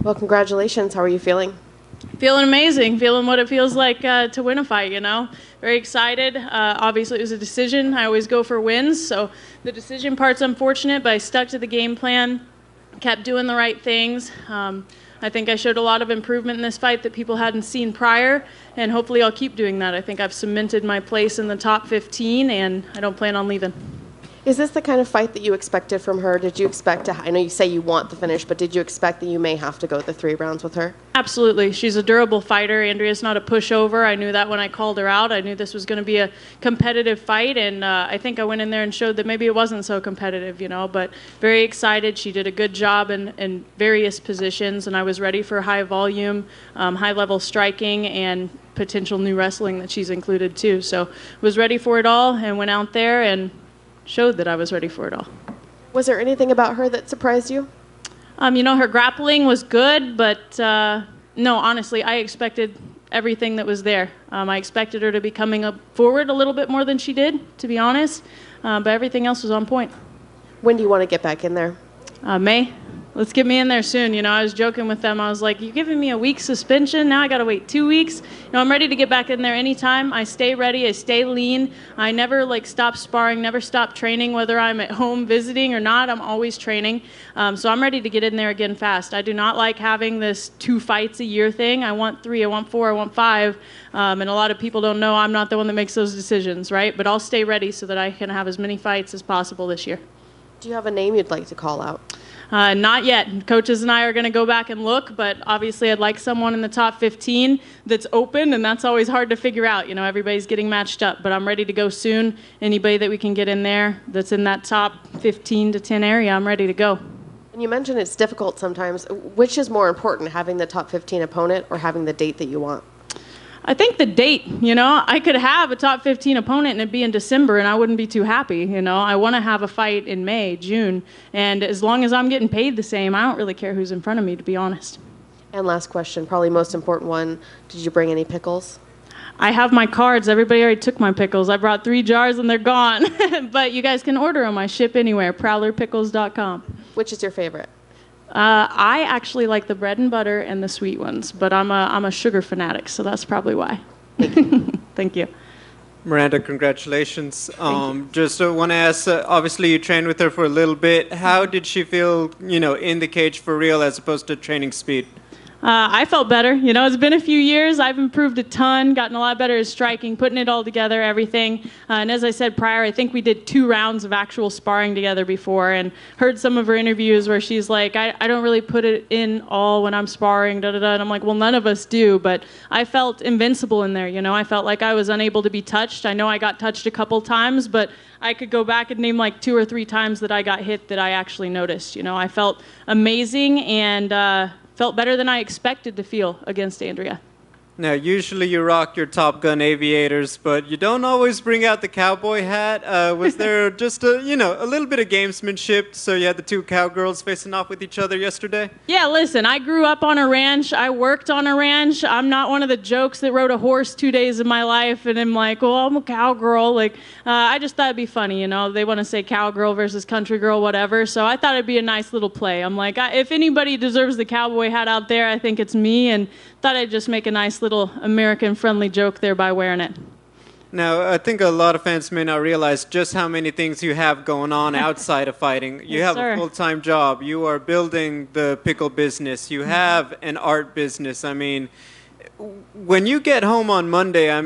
Well, congratulations. How are you feeling? Feeling amazing, feeling what it feels like to win a fight, Very excited. Obviously, it was a decision. I always go for wins, so the decision part's unfortunate, but I stuck to the game plan, kept doing the right things. I think I showed a lot of improvement in this fight that people hadn't seen prior, and hopefully I'll keep doing that. I think I've cemented my place in the top 15, and I don't plan on leaving. Is this the kind of fight that you expected from her? Did you expect I know you say you want the finish, but did you expect that you may have to go the 3 rounds with her? Absolutely. She's a durable fighter. Andrea's not a pushover. I knew that when I called her out. I knew this was going to be a competitive fight, and I think I went in there and showed that maybe it wasn't so competitive, but very excited. She did a good job in various positions, and I was ready for high volume, high-level striking, and potential new wrestling that she's included too. So was ready for it all and went out there and showed that I was ready for it all. Was there anything about her that surprised you? Her grappling was good, but no, honestly, I expected everything that was there. I expected her to be coming up forward a little bit more than she did, to be honest, but everything else was on point. When do you want to get back in there? May. Let's get me in there soon. I was joking with them. I was like, you're giving me a week's suspension? Now I got to wait 2 weeks? I'm ready to get back in there anytime. I stay ready. I stay lean. I never stop sparring, never stop training, whether I'm at home visiting or not. I'm always training. So I'm ready to get in there again fast. I do not like having this 2 fights a year thing. I want 3, I want 4, I want 5. And a lot of people don't know I'm not the one that makes those decisions, right? But I'll stay ready so that I can have as many fights as possible this year. Do you have a name you'd like to call out? Not yet. Coaches and I are going to go back and look, but obviously I'd like someone in the top 15 that's open, and that's always hard to figure out. Everybody's getting matched up, but I'm ready to go soon. Anybody that we can get in there that's in that top 15 to 10 area, I'm ready to go. And you mentioned it's difficult sometimes. Which is more important, having the top 15 opponent or having the date that you want? I think the date, I could have a top 15 opponent and it'd be in December and I wouldn't be too happy, I want to have a fight in May, June, and as long as I'm getting paid the same, I don't really care who's in front of me, to be honest. And last question, probably most important one, did you bring any pickles? I have my cards. Everybody already took my pickles. I brought 3 jars and they're gone. But you guys can order them. I ship anywhere, prowlerpickles.com. Which is your favorite? I actually like the bread and butter and the sweet ones, but I'm a sugar fanatic, so that's probably why. Thank you. Miranda, congratulations. Just want to ask, obviously you trained with her for a little bit. How did she feel, in the cage for real as opposed to training speed? I felt better. It's been a few years. I've improved a ton, gotten a lot better at striking, putting it all together, everything. And as I said prior, I think we did 2 rounds of actual sparring together before, and heard some of her interviews where she's like, I don't really put it in all when I'm sparring, da-da-da. And I'm like, well, none of us do. But I felt invincible in there, I felt like I was unable to be touched. I know I got touched a couple times, but I could go back and name 2 or 3 times that I got hit that I actually noticed. I felt amazing and felt better than I expected to feel against Andrea. Now, usually you rock your Top Gun aviators, but you don't always bring out the cowboy hat. Was there just a little bit of gamesmanship, so you had the 2 cowgirls facing off with each other yesterday? Yeah, listen, I grew up on a ranch. I worked on a ranch. I'm not one of the jokes that rode a horse 2 days of my life, and I'm like, well, I'm a cowgirl. I just thought it'd be funny, They want to say cowgirl versus country girl, whatever, so I thought it'd be a nice little play. I'm like, if anybody deserves the cowboy hat out there, I think it's me, and thought I'd just make a nice little American-friendly joke there by wearing it. Now, I think a lot of fans may not realize just how many things you have going on outside of fighting. You Yes, have sir. a full-time job. You are building the pickle business. You have an art business. I mean, when you get home on Monday, a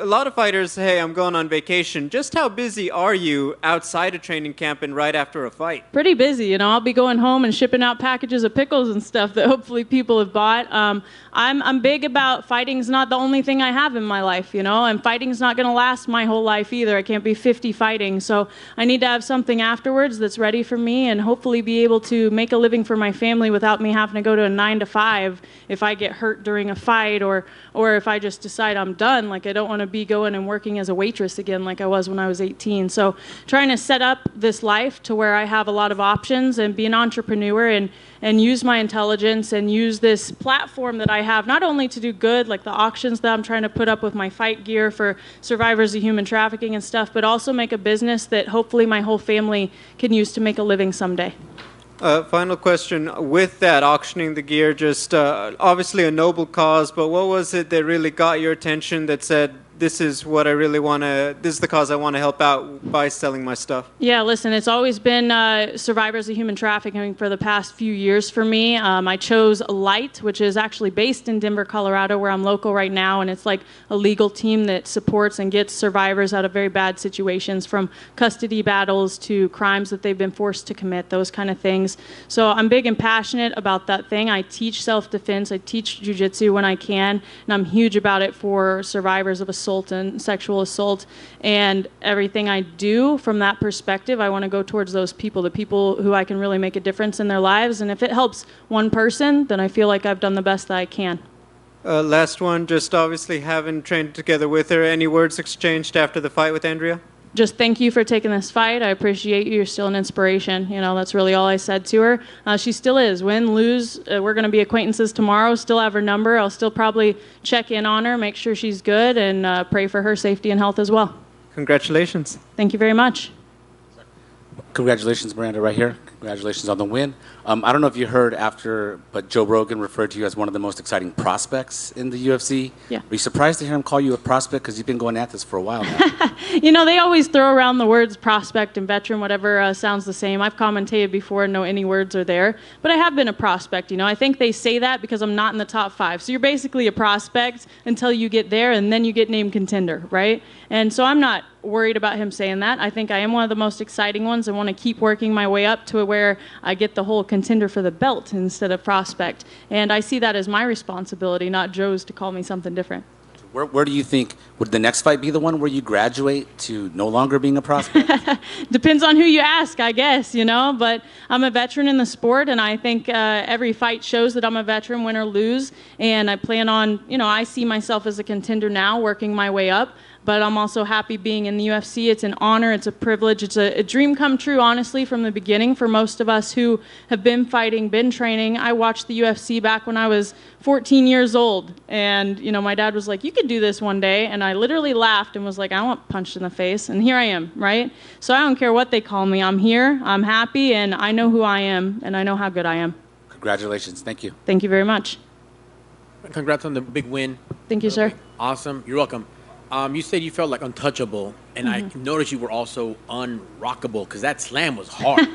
lot of fighters, hey, I'm going on vacation. Just how busy are you outside of training camp and right after a fight? Pretty busy, I'll be going home and shipping out packages of pickles and stuff that hopefully people have bought. I'm big about fighting's not the only thing I have in my life, and fighting's not going to last my whole life either. I can't be 50 fighting, so I need to have something afterwards that's ready for me and hopefully be able to make a living for my family without me having to go to a 9 to 5 if I get hurt during a fight or if I just decide I'm done. I don't want to be going and working as a waitress again like I was when I was 18. So trying to set up this life to where I have a lot of options and be an entrepreneur and use my intelligence and use this platform that I have not only to do good, like the auctions that I'm trying to put up with my fight gear for survivors of human trafficking and stuff, but also make a business that hopefully my whole family can use to make a living someday. Final question. With that, auctioning the gear, just obviously a noble cause, but what was it that really got your attention that said, this is what I really want to, this is the cause I want to help out by selling my stuff? Yeah, listen, it's always been survivors of human trafficking for the past few years for me. I chose Light, which is actually based in Denver, Colorado, where I'm local right now, and it's like a legal team that supports and gets survivors out of very bad situations, from custody battles to crimes that they've been forced to commit, those kind of things. So I'm big and passionate about that thing. I teach self-defense, I teach jiu-jitsu when I can, and I'm huge about it for survivors of assault and sexual assault, and everything I do from that perspective, I want to go towards those people, the people who I can really make a difference in their lives, and if it helps one person, then I feel like I've done the best that I can. Last one, just obviously having trained together with her, any words exchanged after the fight with Andrea? Just thank you for taking this fight. I appreciate you. You're still an inspiration. You know, that's really all I said to her. She still is. Win, lose, we're going to be acquaintances tomorrow. Still have her number. I'll still probably check in on her, make sure she's good, and pray for her safety and health as well. Congratulations. Thank you very much. Congratulations, Miranda, right here. Congratulations on the win. I don't know if you heard after, but Joe Rogan referred to you as one of the most exciting prospects in the UFC. Yeah. Are you surprised to hear him call you a prospect? Because you've been going at this for a while now. You know, they always throw around the words prospect and veteran, whatever sounds the same. I've commentated before and know any words are there. But I have been a prospect, you know. I think they say that because I'm not in the top 5. So you're basically a prospect until you get there, and then you get named contender, right? And so I'm not worried about him saying that. I think I am one of the most exciting ones. I want to keep working my way up to where I get the whole contender for the belt instead of prospect. And I see that as my responsibility, not Joe's, to call me something different. Where do you think, would the next fight be the one where you graduate to no longer being a prospect? Depends on who you ask, I guess, you know. But I'm a veteran in the sport, and I think every fight shows that I'm a veteran, win or lose. And I plan on, you know, I see myself as a contender now, working my way up. But I'm also happy being in the UFC. It's an honor. It's a privilege. It's a dream come true, honestly, from the beginning for most of us who have been fighting, been training. I watched the UFC back when I was 14 years old. And, you know, my dad was like, you could do this one day. And I literally laughed and was like, I don't want punched in the face. And here I am, right? So I don't care what they call me. I'm here. I'm happy. And I know who I am. And I know how good I am. Congratulations. Thank you. Thank you very much. Congrats on the big win. Thank you, sir. Awesome. You're welcome. You said you felt like untouchable, and I noticed you were also unrockable because that slam was hard.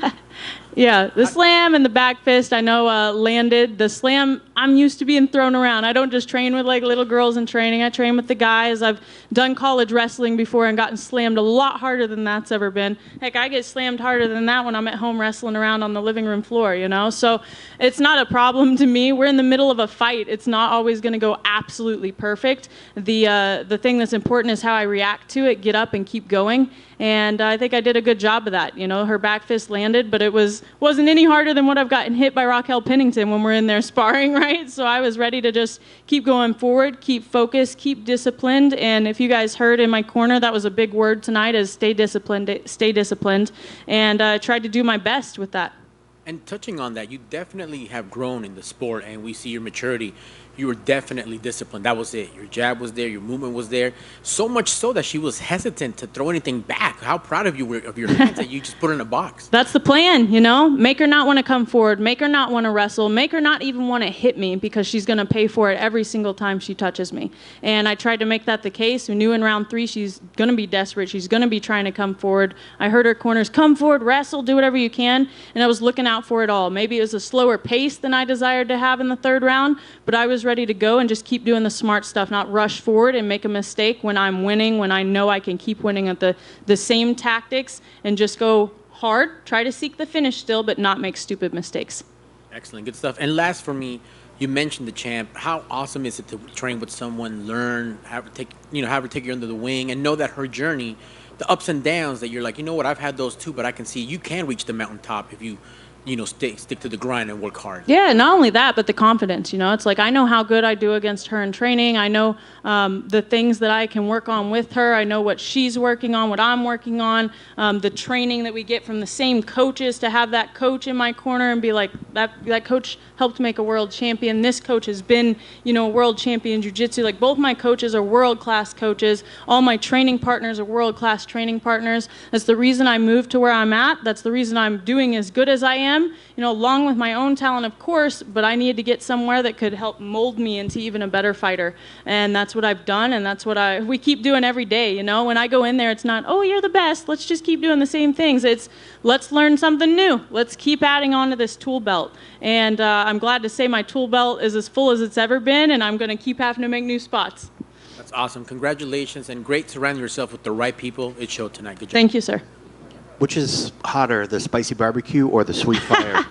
Yeah, the slam and the back fist, I know, landed. The slam, I'm used to being thrown around. I don't just train with like little girls in training. I train with the guys. I've done college wrestling before and gotten slammed a lot harder than that's ever been. Heck, I get slammed harder than that when I'm at home wrestling around on the living room floor, you know? So it's not a problem to me. We're in the middle of a fight. It's not always going to go absolutely perfect. The thing that's important is how I react to it, get up and keep going. And I think I did a good job of that. You know, her back fist landed, but it wasn't any harder than what I've gotten hit by Raquel Pennington when we're in there sparring, right? So I was ready to just keep going forward, keep focused, keep disciplined. And if you guys heard in my corner, that was a big word tonight, is stay disciplined, stay disciplined. And I tried to do my best with that. And touching on that, you definitely have grown in the sport, and we see your maturity. You were definitely disciplined. That was it. Your jab was there. Your movement was there. So much so that she was hesitant to throw anything back. How proud of you were of your hands that you just put in a box. That's the plan, you know? Make her not want to come forward. Make her not want to wrestle. Make her not even want to hit me because she's going to pay for it every single time she touches me. And I tried to make that the case. We knew in round 3 she's going to be desperate. She's going to be trying to come forward. I heard her corners, come forward, wrestle, do whatever you can. And I was looking out for it all. Maybe it was a slower pace than I desired to have in the 3rd round, but I was ready to go and just keep doing the smart stuff, not rush forward and make a mistake when I'm winning, when I know I can keep winning at the same tactics, and just go hard, try to seek the finish still, but not make stupid mistakes. Excellent, good stuff. And last for me, you mentioned the champ. How awesome is it to train with someone, learn, have her take you under the wing, and know that her journey, the ups and downs, that you're like, you know what, I've had those too, but I can see you can reach the mountaintop if you stick to the grind and work hard. Yeah, not only that, but the confidence, you know. It's like I know how good I do against her in training. I know the things that I can work on with her. I know what she's working on, what I'm working on, the training that we get from the same coaches, to have that coach in my corner and be like, that coach helped make a world champion. This coach has been, a world champion in jiu-jitsu. Like, both my coaches are world-class coaches. All my training partners are world-class training partners. That's the reason I moved to where I'm at. That's the reason I'm doing as good as I am. them, along with my own talent, of course, but I needed to get somewhere that could help mold me into even a better fighter. And that's what I've done, and that's what we keep doing every day, When I go in there, it's not, oh, you're the best, let's just keep doing the same things. It's, let's learn something new. Let's keep adding on to this tool belt. And I'm glad to say my tool belt is as full as it's ever been, and I'm going to keep having to make new spots. That's awesome. Congratulations, and great surrounding yourself with the right people. It showed tonight. Good job. Thank you, sir. Which is hotter, the spicy barbecue or the sweet fire?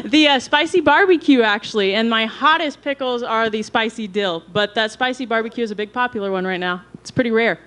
The spicy barbecue, actually, and my hottest pickles are the spicy dill. But that spicy barbecue is a big popular one right now. It's pretty rare.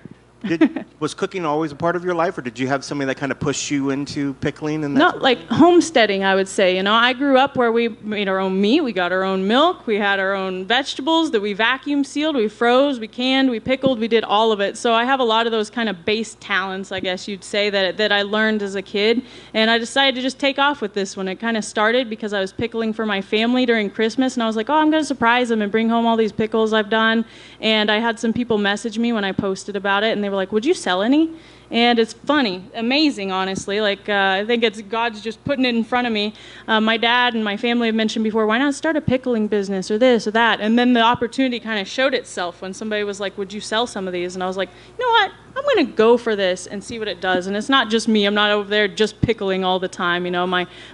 Was cooking always a part of your life, or did you have somebody that kind of pushed you into pickling? And that No, sort of like thing? homesteading, I would say. I grew up where we made our own meat, we got our own milk, we had our own vegetables that we vacuum sealed, we froze, we canned, we pickled, we did all of it. So I have a lot of those kind of base talents, I guess you'd say, that I learned as a kid. And I decided to just take off with this one. It kind of started because I was pickling for my family during Christmas, and I was like, oh, I'm going to surprise them and bring home all these pickles I've done. And I had some people message me when I posted about it, and they were like, would you sell any? And it's funny, amazing, honestly. I think it's God's just putting it in front of me. My dad and my family have mentioned before, why not start a pickling business or this or that? And then the opportunity kind of showed itself when somebody was like, would you sell some of these? And I was like, you know what? I'm going to go for this and see what it does. And it's not just me. I'm not over there just pickling all the time.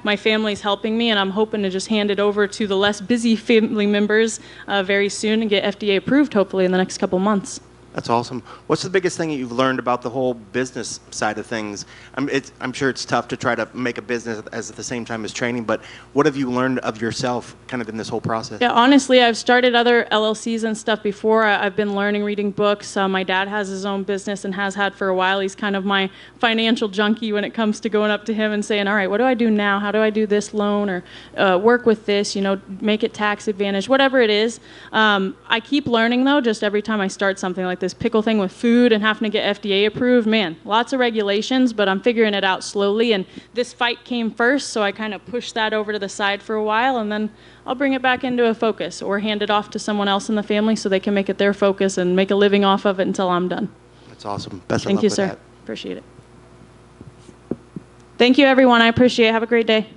My family's helping me, and I'm hoping to just hand it over to the less busy family members very soon and get FDA approved, hopefully, in the next couple months. That's awesome. What's the biggest thing that you've learned about the whole business side of things? I'm sure it's tough to try to make a business at the same time as training, but what have you learned of yourself kind of in this whole process? Yeah, honestly, I've started other LLCs and stuff before. I've been learning, reading books. My dad has his own business and has had for a while. He's kind of my financial junkie when it comes to going up to him and saying, all right, what do I do now? How do I do this loan or work with this, make it tax advantage, whatever it is. I keep learning, though, just every time I start something like this pickle thing with food and having to get FDA approved. Man, lots of regulations, but I'm figuring it out slowly. And this fight came first, so I kind of pushed that over to the side for a while, and then I'll bring it back into a focus or hand it off to someone else in the family so they can make it their focus and make a living off of it until I'm done. That's awesome. Best of Thank luck you, with sir. that. Appreciate it. Thank you, everyone. I appreciate it. Have a great day.